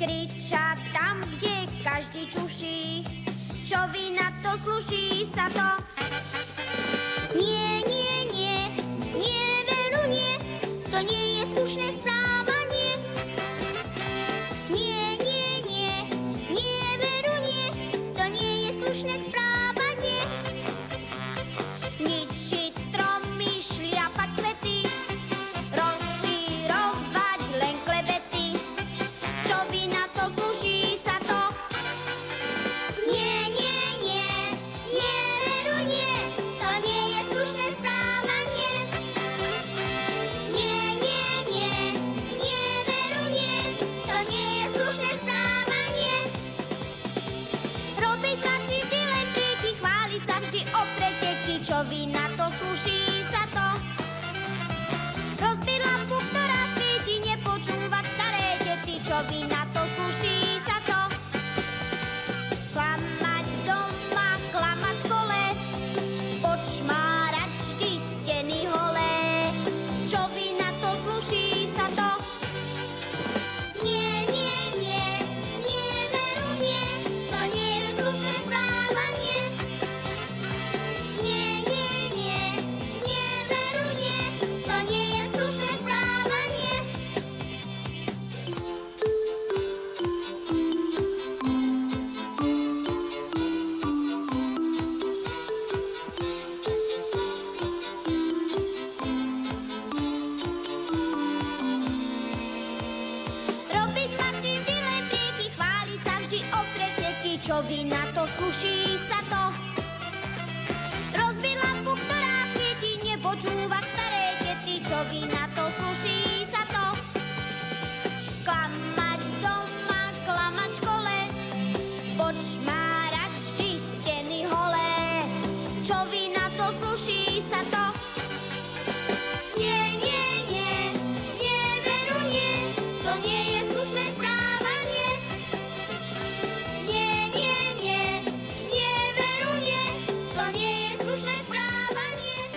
kričať tam, kde každý čuší. Čo vy na to, slúši sa to? Nie, nie, nie, nie, veru nie, to nie je slušné správanie. Nie, nie, nie, nie, veru nie, to nie je slušné správanie. Ničiť stromy, šliapať kvety, rozširovať len klebety. Čo vy na to, slúši sa to? Nie, nie, nie, nie, veru nie, to nie je slušné správanie. Nie, nie, nie, nie, veru nie, to nie je slušné správanie. Robiť radši filetriky, chváliť sa vždy o preteky. Čo vy na to, slúši sa to? Rozbiť lampu, ktorá svieti, nepočúvať staré dety. Čo vy na to, slúši sa to? Klamať doma, klamať v škole, počmárať vždy steny holé. Čo vy na to, slúši sa to? Nie, nie, nie, nie, veru nie, to nie je slušné správanie. Nie, nie, nie, nie, veru nie, to nie je slušné správanie. Robiť mladším filebriky, chváliť sa vždy o preteky. Čo vy na to, slúši sa to? Rozbiť lampu, ktorá svieti, nepočúvať staré dety. Čo vy na to, slúši sa to? Klamať doma, klamať v škole, počmárať vždy steny holé. Čo vy na to, slúši sa to? Nie, nie, nie, nie, veru nie, to nie je